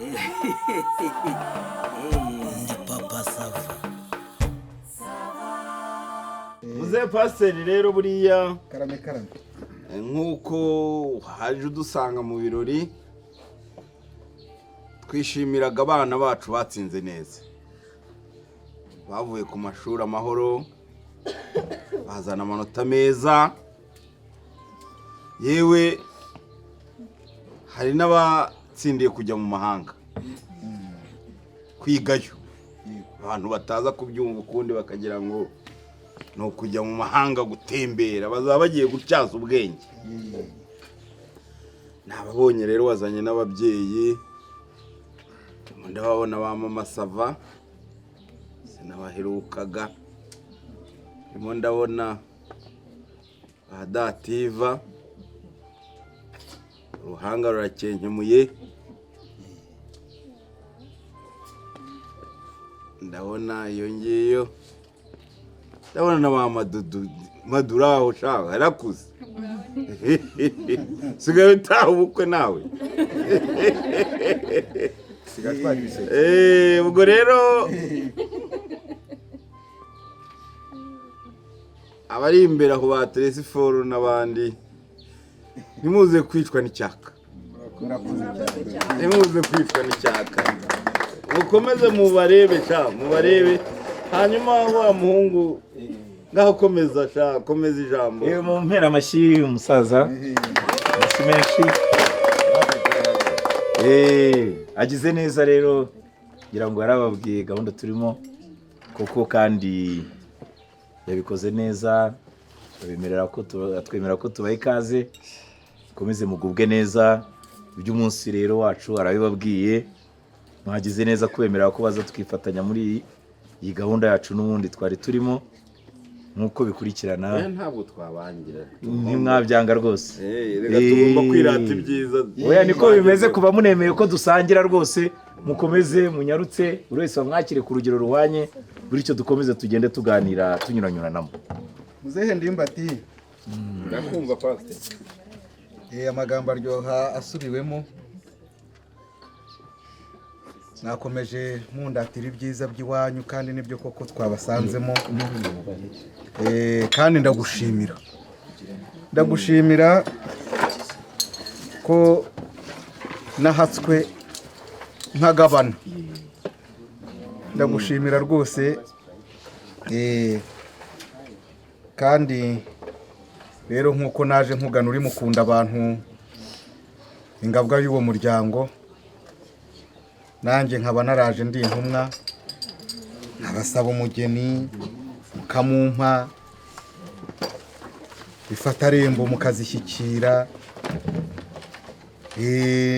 Ndi papa sava. Muze pasiteri rero buriya karame nk'uko haje udusanga mu birori twishimiraga abana bacu batsinze neza, bavuye ku mashuri amahoro, bazana amanota meza, yewe hari n'abatsindiye kujya mu mahanga kwigayo. Abantu bataza kubyumva ukundi bakagira ngo ni ukujya mu mahanga gutembera, bazaba bagiye gutyaza ubwenge. Nababonye rero wazanye n'ababyeyi, ndababona ba mama Sava, sinabaherukaga, ndimo ndabona ba Dativa, uruhanga rurakenkemuye, ndabona iyo ngiyo, ndabona na ba Madura aho shaka yarakuze. Sigaye utaha ubukwe nawe. Ubwo rero abari imbere aho ba Teresiforo n'abandi ntimuze kwicwa n'icyaka, ntimuze kwicwa n'icyaka, mukomeze mubarebe hanyuma wa muhungu ngaho komeza komeza ijambo. Mu mpera amashyi umusaza amashyi menshi. Agize neza rero, ngira ngo yarababwiye gahunda turimo koko, kandi yabikoze neza. Twemera ko tubaye ikaze, komeze mugubwe neza. Iby'umunsi rero wacu arabibabwiye, mwagize neza kwemera ko baza tukifatanya muri iyi gahunda yacu n'ubundi twari turimo nk'uko bikurikirana. Ntabwo twabangira, ntimwabyanga rwose. Reka tugomba kwirata ibyiza. Oya, niko bimeze kuba munemeye ko dusangira rwose. Mukomeze munyarutse, buri wese bamwakire ku rugero ruhwanye, bityo dukomeze tugende tuganira tunyuranyuranamo. Muzehe Ndimbati, ndakumva pasiteri. Amagambo aryoha asubiwemo. Nakomeje mundatira ibyiza by'iwanyu, kandi nibyo koko twabasanzemo. Kandi ndagushimira ko nahatswe nkagabana. Ndagushimira rwose. Kandi rero nk'uko naje nkugana uri mukunda abantu, ingabwa y'uwo muryango, nanjye nkaba naraje ndi intumwa, nkabasaba umugeni mukamumpa, bifata rembo mukazishyikira,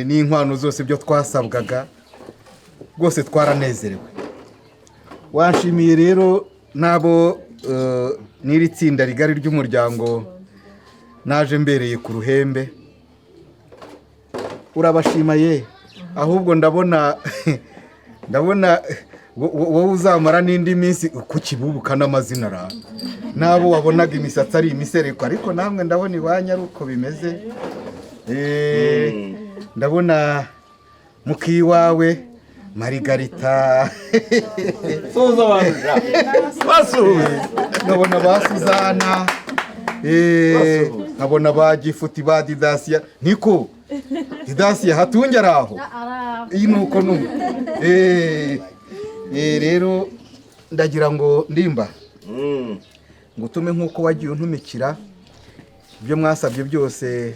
n'inkwano zose byo twasabwaga, rwose twaranezerewe. Wanshimiye rero nabo n'iri tsinda rigari ry'umuryango naje mbereye ku ruhembe, urabashima ye. Ahubwo ndabona wowe uzamara n'indi minsi ku kibubuka n'amazina ra, nabo wabonaga imisatsi ari imisereko, ariko namwe ndabona iwanyu ari uko bimeze. Ndabona mukiwawe Marigarita, Suza abantu nkabona ba Suzana, nkabona ba Gifuti, ba Didasiya. Niko Didasiya hatunge araho, iyi nuko rero ndagira ngo Ndimba ngutume nk'uko wagiye untumikira, ibyo mwasabye byose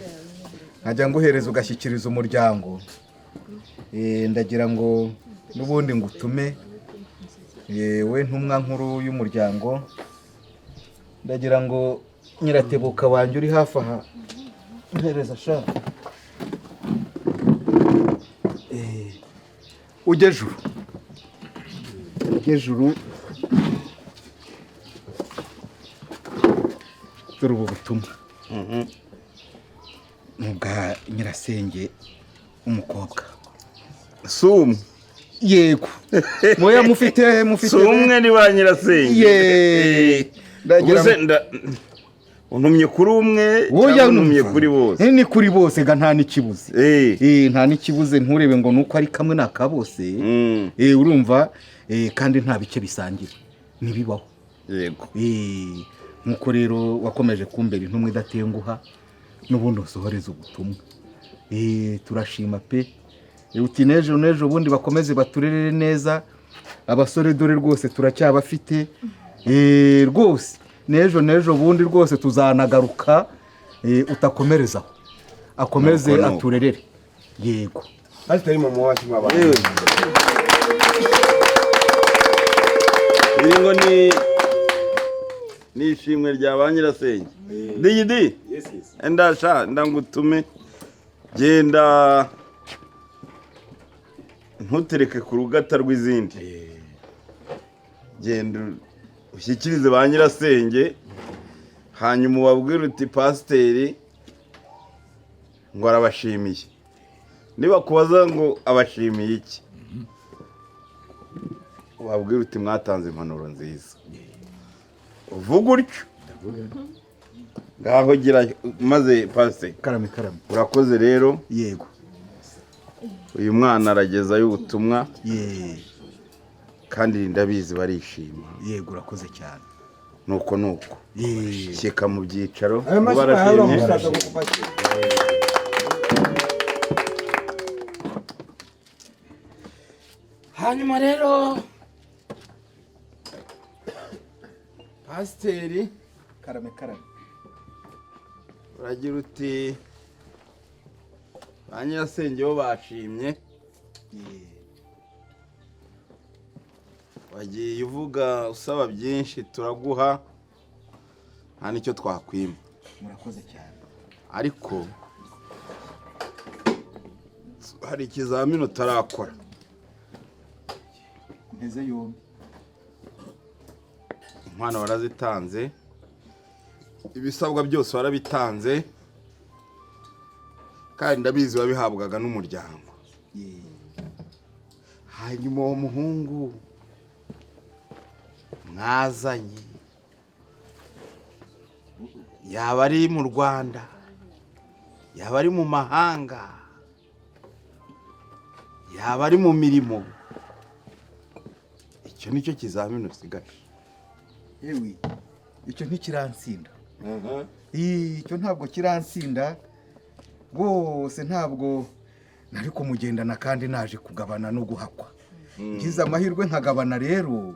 nkajya nguhereza ugashyikiriza umuryango. Ndagira ngo n'ubundi ngutume we ntumwa nkuru y'umuryango. Ndagira ngo Nyiratebuka wanjye uri hafi aha mpereza sha, ujye juru dore ubu butumwa ni ubwa Nyirasenge umukobwa. Sumu yego moya mufite Sumwe ni ba Nyirasenge. ndagira untumye kuri umwe cyangwa untumye kuri bose? Ni kuri bose ga nta n'ikibuze. Nta n'ikibuze nturebe ngo nuko ari kamwe naka bose. Urumva kandi nta bice bisangira nibibaho. Yego. Nkuko rero wakomeje kumbera intumwe idatenguha n'ubundi usohoreza ubutumwa. Turashima pe. Uti nejo ubundi bakomeze baturerere neza. Abasore dore rwose turacyabafite. Rwose nejo bundi rwose tuzanagaruka. Utakomerezaho akomeze aturerere. Yego. Pasiteri mama wacu mwaba. Ngo ni ishimwe rya ba nyirasenge. Digidi. Yes. Endasha ndangutume genda ntutereke ku rugata rw'izindi. Genda ushyikirize ba nyirasenge hanyuma ubabwire uti pasiteri ngo arabashimiye. Niba kubaza ngo abashimiye iki, ubabwire uti mwatanze impanuro nziza. Uvuga utyo ngaho gira maze pasiteri. Karame. Urakoze rero. Yego. Uyu mwana aragezayo ubutumwa. Kandi ndabizi barishima. Yego urakoze cyane. Nuko. Shyika mu byicaro. Hanyuma rero pasiteri. Karame. Uragira uti ba nyirasenge bo bashimye. Wagiye uvuga usaba byinshi turaguha nta nicyo twakwima. Murakoze cyane. Ariko hari ikizamini utarakora. Nteze yombi. Impano warazitanze, ibisabwa byose warabitanze, kandi ndabizi wabihabwaga n'umuryango. Hanyuma uwo muhungu mwazanye yaba ari mu Rwanda, yaba ari mu mahanga, yaba ari mu mirimo, icyo nicyo kizamini usigaje. Yewe icyo ntikiransinda. Icyo ntabwo kiransinda rwose. Ntabwo nari kumugendana kandi naje kugabana no guhakwa. Ngize amahirwe nkagabana rero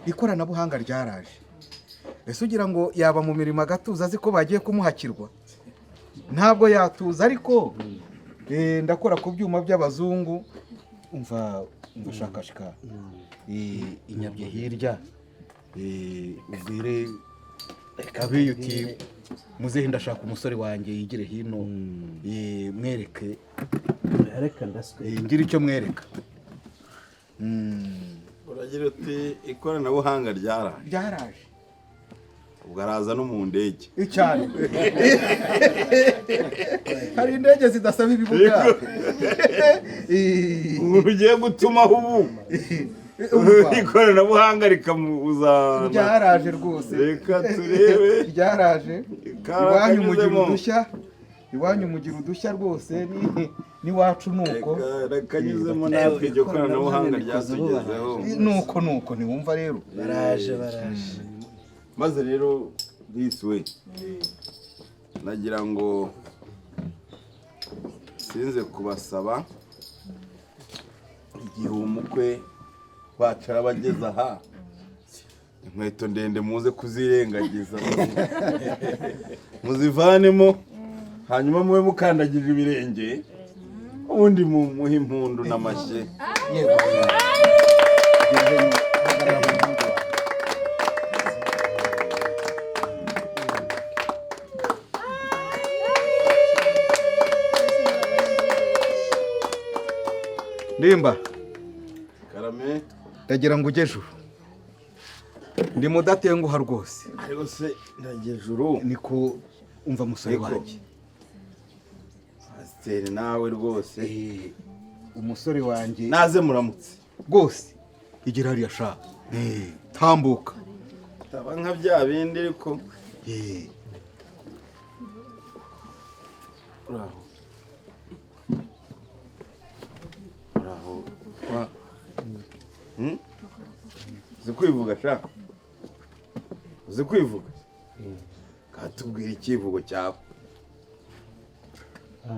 ikoranabuhanga ryaraje. Ese ugira ngo yaba mu mirimo agatuza azi ko bagiye kumuhakirwa? Ntabwo yatuza. Ariko ndakora ku byuma by'abazungu. Umva shakashika. Inyabye hirya. Ubwire abiye uti muzehe ndashaka umusore wanjye yigire hino. Mwereke. Reka ndaswe. Ngira icyo mwereka. Uragira uti ikoranabuhanga ryaraje. Ubwo araza no mu ndege. Cyane. Hari indege zidasaba ibibuga. Ugiye gutumaho ubu ikoranabuhanga rikamubuza. Ryaraje rwose. Reka turebe. Ryaraje. Iwanyu mugira udushya rwose n'iwacu nuko. Reka nyuzemo natwe iryo koranabuhanga ryatugezeho. Nuko ntiwumva rero. Baraje. Maze rero we nagira ngo sinze kubasaba igihe umukwe wacu arabageze aha, inkweto ndende muze kuzirengagiza muzivanemo, hanyuma mube mukandagije ibirenge, ubundi muhe impundu n'amashyi. Ndimba. Karame. Ndagira ngo ujye juru. Ndi mudatenguha rwose. Ariko se ndagiye juru. Niko umva musore wanjye. Pasiteri nawe rwose. Umusore wanjye. Naze muramutse. Rwose. Igira hariya sha. Tambuka. Taba nka bya bindi ariko. uraho uraho uzi kwivuga shaka uzi kwivuga katubwira ikivugo cyawe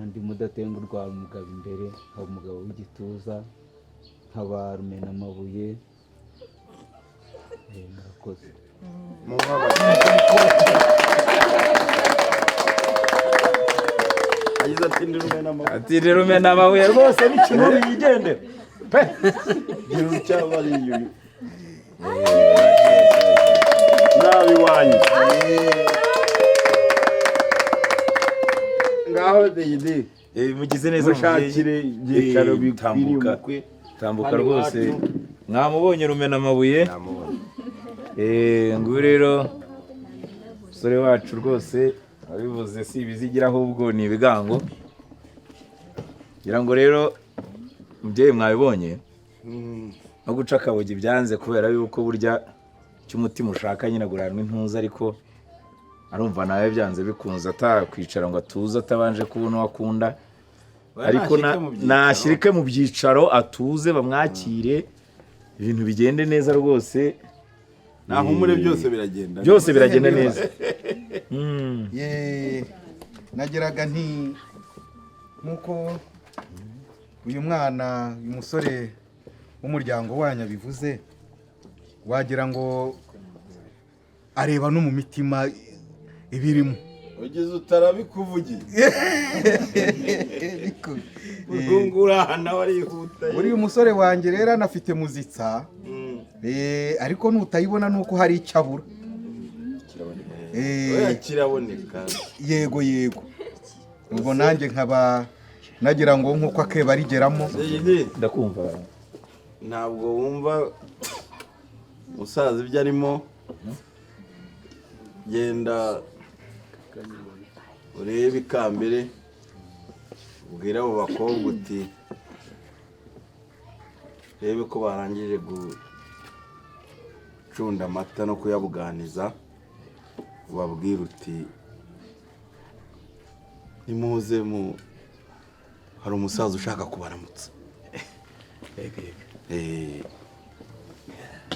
ndi mudatengurwa umugabo imbere nkaba umugabo w'igituza nkaba rumenamabuye murakoze ati ndi rumenamabuye rwose n'ikintu yigendera pe gira ucyaba ari iyo nabi wanyu ngaho deyidi mugize neza mushakire ibyicaro bikwiriye umukwe tambuka rwose mwamubonye rumenamabuye nguyu rero umusore wacu rwose abivuze si ibizigira ahubwo ni ibigango ngira ngo rero mubyeyi mwabibonye no guca akabogi byanze kubera yuko burya cy'umutima ushaka nyine aguranwa intuza ariko arumva nawe byanze bikunze atakwicara ngo atuze atabanje kubona uwo akunda ariko nashyirike mu byicaro atuze bamwakire ibintu bigende neza rwose nahumure byose biragenda neza nageraga nti nk'uko uyu mwana uyu musore w'umuryango wanyu abivuze wagira ngo areba no mu mitima ibirimo ugize utarabikuvugiye ugungura nawe arihuta uriya umusore wanjye rero anafite muzitsa ariko nutayibona nuko hari icyo abura kiraboneka yego ubwo nanjye nkaba nagira ngo nk'uko akeba arigeramo ndakumva ntabwo wumva umusaza ibyo arimo genda urebe ikambere ubwira abo bakobwa uti rebe ko barangije gucunda amata no kuyabuganiza ubabwira uti nimuze hari umusaza ushaka kubaramutsa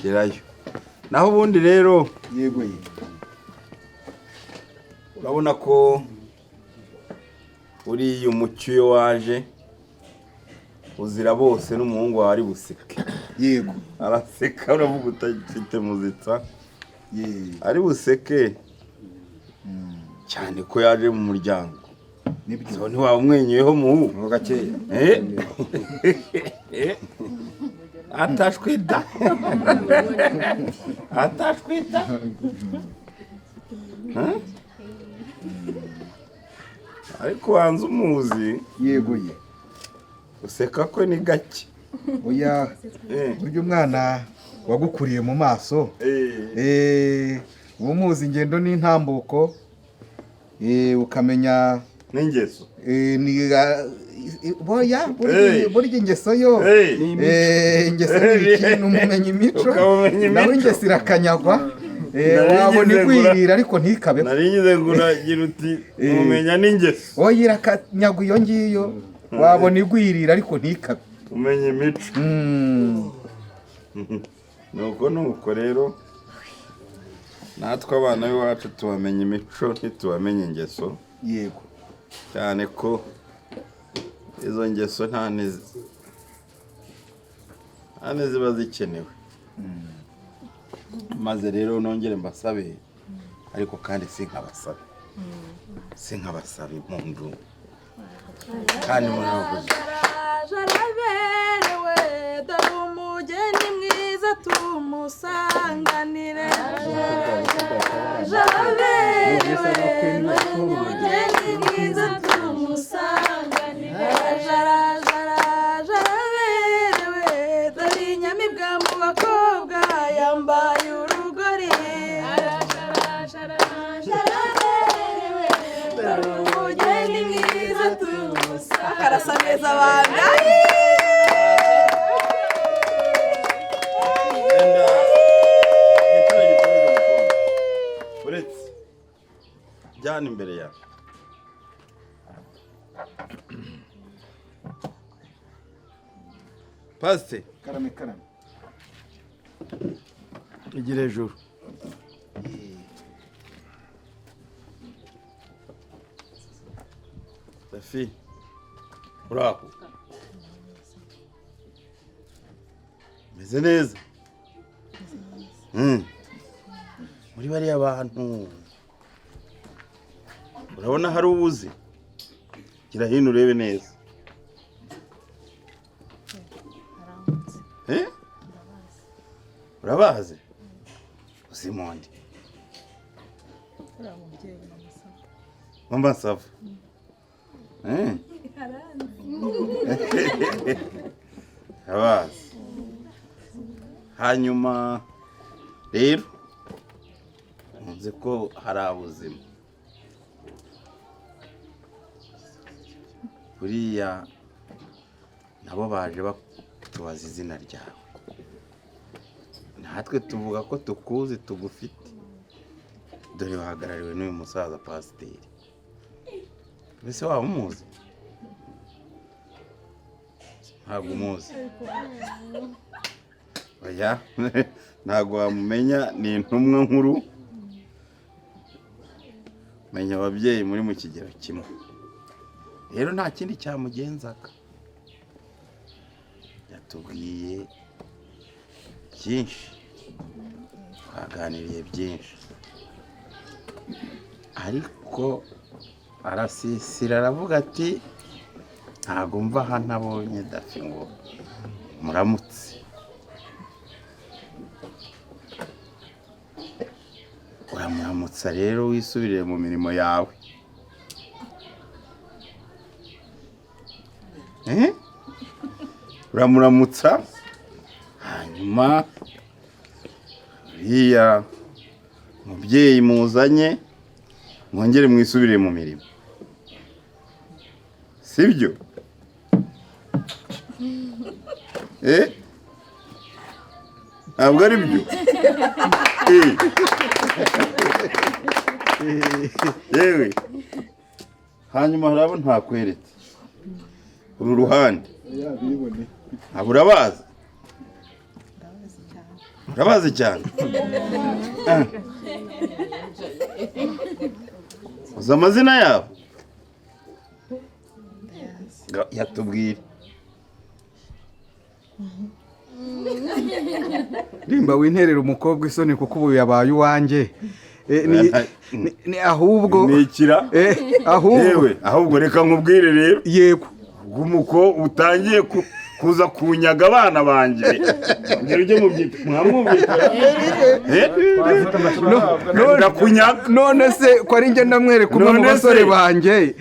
gerayo naho ubundi rero yego urabona ko uriya umucyo iyo waje uzira bose n'umuhungu wawe ari buseke yego araseka uravuga utafite muzitsa ari buseke cyane ko yaje mu muryango nibyo ntiwaba umwenyuyeho mu gakeya atashwida ariko wanze umuzi yego useka kwe ni gake oya burya umwana wagukuriye mu maso umuzi ingendo n'intambuko ukamenya n'ingeso burya ingeso yo ingeso ni ikintu umumenya imico nawe ingeso irakanyagwa wabona igwirira ariko ntikabeho narigize ngo uragira uti umenya n'ingeso oya irakanyagwa iyo ngiyo wabona igwirira ariko ntikabe umenya imico nuko rero natwe abana b'iwacu tubamenya imico ntitubamenye ingeso yego cyane ko izo ngeso nta ziba zikenewe maze rero nongere mbasabe ariko kandi sinkabasabe impundu kandi muravuze jaraberewe dore umugeni mwiza tumusanganire jaraberewe dore umugeni mwiza tumusanganire jaraberewe dore inyamibwa mu bakobwa yambaye urugori jaraberewe dore umugeni mwiza tumusanganire akarasa neza abana uretse jyana imbere yawe pasite karame karame. igira hejuru. Safi uraho meze neza. Muri bariya bantu urabona hari ubuzi? Gira hino urebe neza. Urabazi? Usimonde Mama Safa. Abazi. Hanyuma rero nzi ko hari abuzima buriya nabo baje batubaza izina ryawe, natwe tuvuga ko tukuzi tugufite, dore bahagarariwe n'uyu musaza pasiteri. Mbese waba umuzi? Ntabwo umuzi? Oya ntabwo wamumenya, ni intumwa nkuru, menya ababyeyi muri mu kigero kimwe. Rero nta kindi cyamugenzaga, yatubwiye byinshi, twaganiriye byinshi, ariko arasisira aravuga ati ntabwo mva aha ntabonye Dafi ngo muramutse. Uramuramutsa rero wisubirire mu mirimo yawe. Uramuramutsa hanyuma uriya mubyeyi muzanye mwongere mwisubire mu mirimo, sibyo? Ntabwo ari byo? Yewe hanyuma harabo ntakweretse uru ruhande, ntabwo urabazi? Urabazi cyane? uzi amazina yabo? Yatubwire. Rimba winterera umukobwa isoni kuko ubu yabaye uwanjye. Ni ahubwo nikira ahubwo reka nkubwire rero. Yego umuko utangiye kuza kunyaga abana banjye. Ngero ujye mubyita mwamwumvira. None se ko ari njye ndamwereka umwe mu basore banjye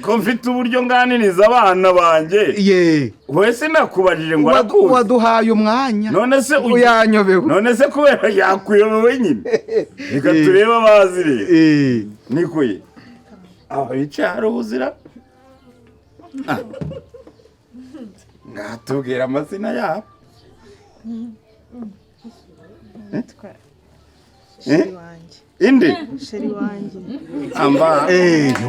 ko mfite uburyo nganiriza abana banjye. Wese nakubajije ngo arakuzi, waduhaye umwanya none se uyanyobewe. None se kubera yakuyobewe nyine. Reka turebe abazi rero. Niko ye aho yicaye hari ubuzira. Ngatubwira amazina yabo. Indi sheri wanjye amba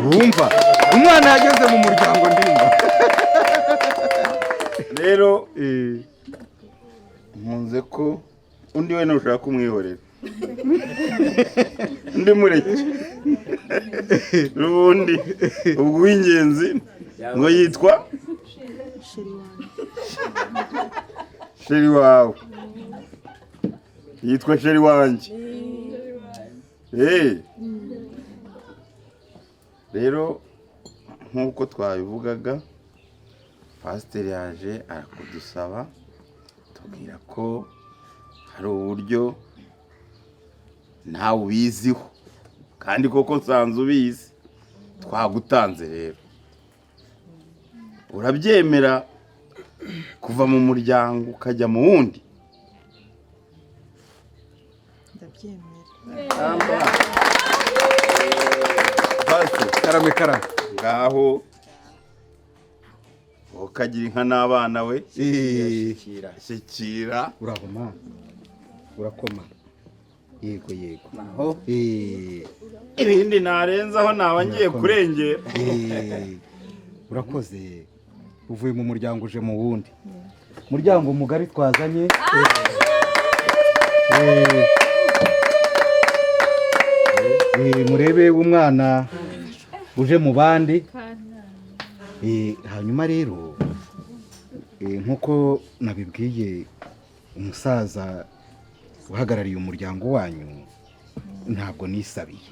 wumva umwana yageze mu muryango ndimba. Rero nkunze ko undi we nushaka kumwihorera undi mureke rubundi ubwo w'ingenzi ngo yitwa sheri wawe. Yitwa sheri wanjye. Rero nk'uko twabivugaga, pasiteri yaje arakudusaba, tubwira ko hari uburyo nawe ubiziho, kandi koko nsanze ubizi, twagutanze rero. Urabyemera kuva mu muryango ukajya mu wundi? ndabyemera. Karame karame. Ngaho ukagira inka n'abana we. Shyikira. Uraho mana, urakoma. Yego yego. Naho ibindi narenzaho naba ngiye kurengera. Urakoze. Uvuye mu muryango uje mu wundi. umuryango mugari twazanye murebe umwana uje mu bandi. Hanyuma rero nk'uko nabibwiye umusaza uhagarariye umuryango wanyu, ntabwo nisabiye,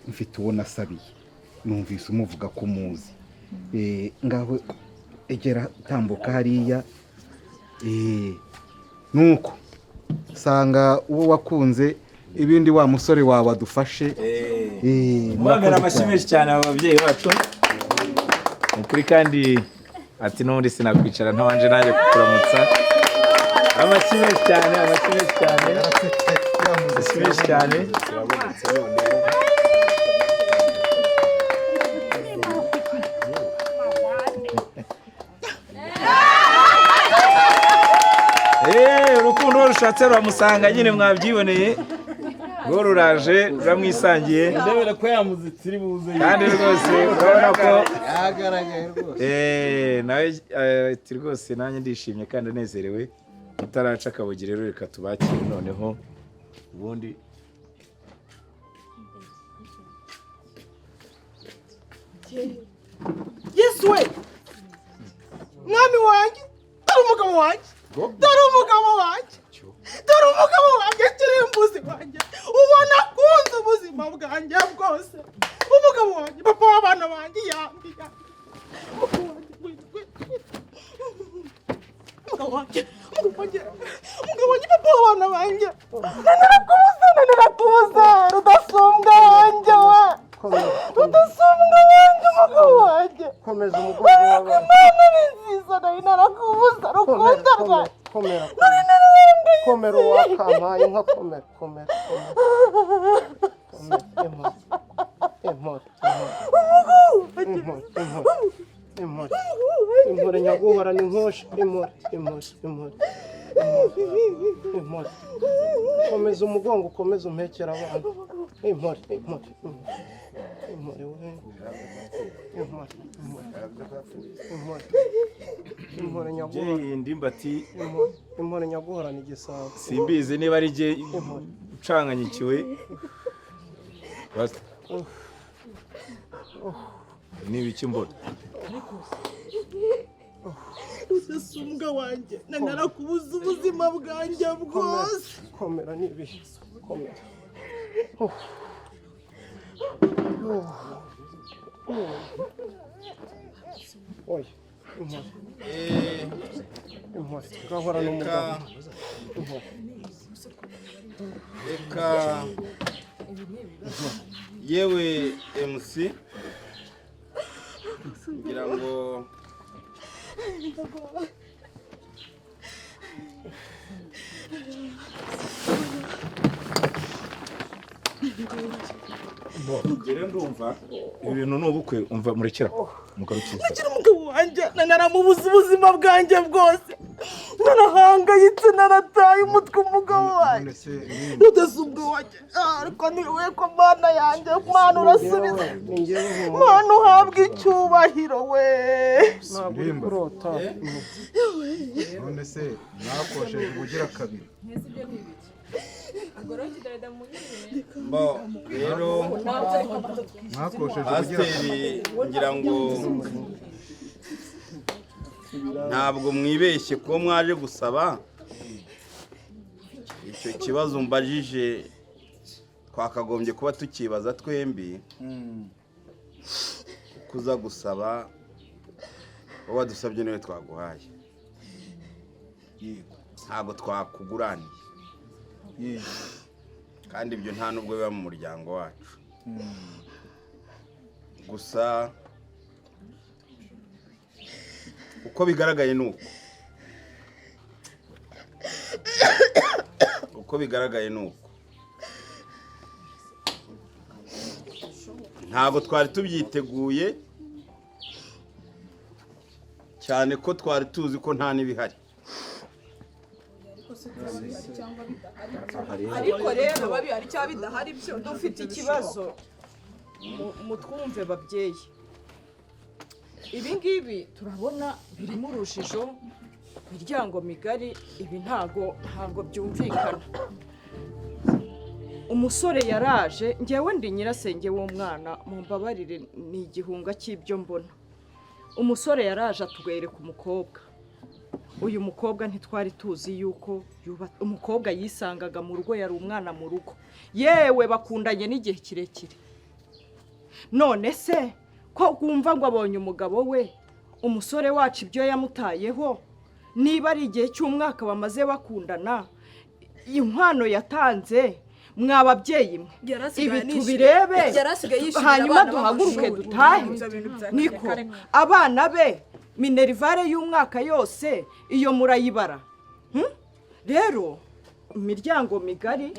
mfite uwo nasabiye, numvise umuvuga ko muzi. Ngaho egera tambuka hariya, nuko sanga uwo wakunze, ibindi wa musore wawe adufashe. Mwagara amashyi menshi cyane aba babyeyi bacu, ukuri kandi ati n'ubundi sinakwicara ntabanje nanjye kukuramutsa. Amashyi menshi cyane, amashyi menshi cyane, amashyi menshi cyane. Urukundo rushatse ruramusanga nyine mwabyiboneye, rwo ruraje ruramwisangiye. ndebera ko yamuzitse iri buze Kandi rwose urabona ko yagaragaye rwose. nawe ati rwose nanjye ndishimye kandi anezerewe. Utaraca akabugi rero reka tubakire noneho ubundi. Yesu we mwami wanjye, dore umugabo wanjye, dore umugabo wanjye, dore umugabo wanjye, kirimbuzi wanjye, ubona kunze ubuzima bwanjye bwose. Umugabo wanjye, papa w'abana banjye, yambi umugabo wanjye, papa w'abana banjye, nanarakubuza rudasumbwa wanjye we, rudasumbwa wanjye, umugabo wanjye. Komeza umugongo wawe. Imana ni nziza, nayo narakubuza rukundo rwawe. Komera. Komera wakampaye inka, komera. Impore nyaguhora ni nkosha. Impore. Komeza umugongo, komeza umpekera abana. Impore we. Impore nyaguhora. Ndimbati Impore nyaguhora ni igisabo. simbizi niba ari jye ucanganyikiwe. Niba iki mbona Rudasumbwa wanjye, narakubuza ubuzima bwanjye bwose. Komera n'ibihe. Komera. Oya. Impore. Gahora n'umugabo. Reka yewe MC ngira ngo rero ndumva ibintu ni ubukwe, umva murekera mugarukiza. Akira umugabo wanjye, naramubuza ubuzima bwanjye bwose, narahangayitse, narataye umutwe umugabo wanjye. Rudasumbwa wanjye, ariko niwe ko Mana yanjye, Mana urasubiza, Mana uhabwa icyubahiro we. Ntabwo uri kurota. None se mwakosheje ubugira kabiri. bo rero Mwakosheje ubugira pasiteri ngira ngo ntabwo mwibeshye ko mwaje gusaba. Icyo kibazo mbajije twakagombye kuba tukibaza twembi. Kuza gusaba wowe wadusabye niwe twaguhaye, ntabwo twakuguraniye, kandi ibyo nta nubwo biba mu muryango wacu. Gusa uko bigaragaye ni uko bigaragaye ni uko ntabwo twari tubyiteguye cyane, ko twari tuzi ko nta n'ibihari. Ariko rero babihari cyangwa bidahari byo dufite ikibazo. Mutwumve babyeyi, ibi ngibi turabona birimo urujijo, Miryango migari, ibi ntago byumvikana. Umusore yaraje, njyewe ndi nyirasenge w'umwana, mumbabarire ni igihunga cy'ibyo mbona. Umusore yaraje atwereka umukobwa. Uyu mukobwa ntitwari tuzi yuko umukobwa yisangaga mu rugo, yari umwana mu rugo, yewe bakundanye n'igihe kirekire. None se ko wumva ngo abonye umugabo we, umusore wacu ibyo yamutayeho, niba ari igihe cy'umwaka bamaze bakundana, inkwano yatanze mwababyeyi mwe, ibi tubirebe hanyuma duhaguruke dutahe. Niko abana be minerivare y'umwaka yose iyo murayibara. Rero imiryango migari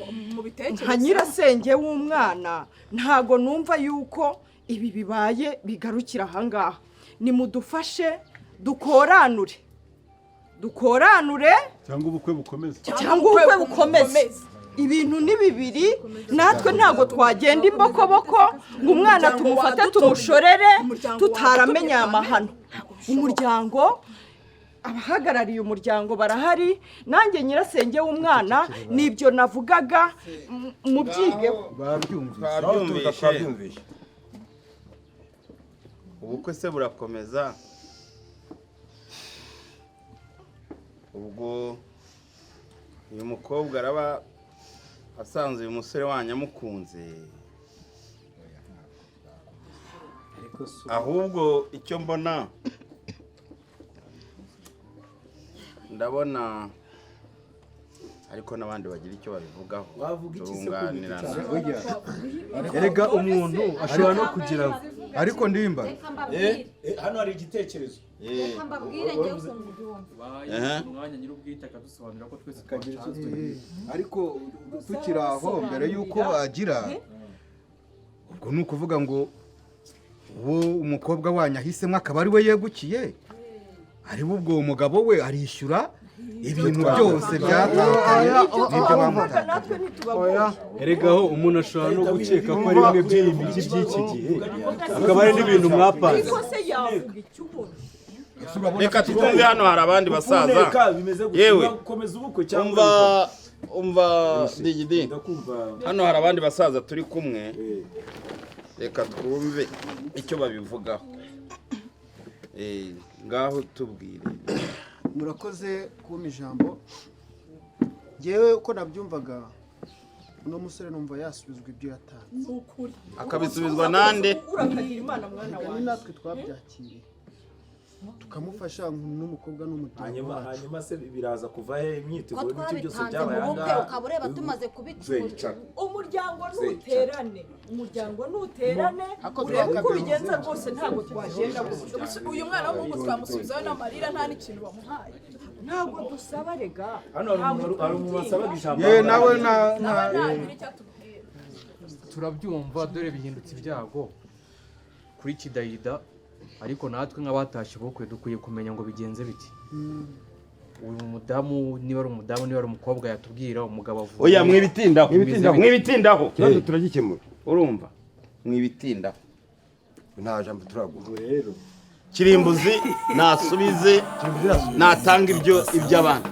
nka nyirasenge w'umwana ntago numva yuko ibi bibaye bigarukira ahangaha. Nimudufashe dukoranure cyangwa ubukwe bukomeze. Ibintu ni bibiri, natwe ntago twagenda imbokoboko ngo umwana tumufate tumushorere tutaramenye amahano. Umuryango, abahagarariye umuryango barahari, nanjye nyirasenge w'umwana nibyo navugaga, mubyigeho. Twabyumvishe. Ubukwe se burakomeza, ubwo uyu mukobwa araba asanze uyu musore wanyu amukunze, ahubwo icyo mbona ndabona ariko n'abandi bagira icyo babivugaho turunganirana. Erega umuntu ashobora no kugira ariko ndimba hano hari igitekerezo. Umwanya nyir'ubwite akadusobanurira ko twese ariko tukiri aho mbere y'uko agira, ubwo ni ukuvuga ngo uwo umukobwa wanyu ahisemo akaba ari we yegukiye, ari ubwo umugabo we arishyura ibintu byose byatandukanye n'ibyo bamutakaje. Erega aho umuntu ashobora no gukeka ko ari bimwe by'iyi migi by'iki gihe, akaba ari n'ibintu mwapanze. Reka twumve, hano hari abandi basaza. Yewe umva digidi, hano hari abandi basaza turi kumwe, reka twumve icyo babivugaho. Ngaho tubwire. Murakoze kumpa ijambo. Ngewe uko nabyumvaga, uno musore numva yasubizwa ibyo yatanze. Akabisubizwa nande? Ni natwe twabyakiriye, tukamufasha n'umukobwa n'umuryango wacu. Hanyuma se biraza kuva he imyiteguro n'icyo byose twabitanze byabaye mu bukwe, ahangaha? ukaba ureba tumaze kubicura. Umuryango nuterane urebe uko bigenza rwose, ntabwo twagenda gusa. Uyu mwana w'umuhungu twamusubizayo n'amarira nta n'ikintu bamuhaye. Ntabwo dusaba rega. Hano hari umuntu wasabaga ijambo. Nawe turabyumva, dore bihindutse ibyago kuri Kidahida, ariko natwe nk'abatashye ubukwe dukwiye kumenya ngo bigenze biti. Uyu mudamu niba ari umudamu, niba ari umukobwa yatubwira, umugabo avuga. Oya mwibitindaho kibazo turagikemura. Urumva mwibitindaho, nta jambo turaguha. Rero Kirimbuzi nasubize, natanga iby'abandi.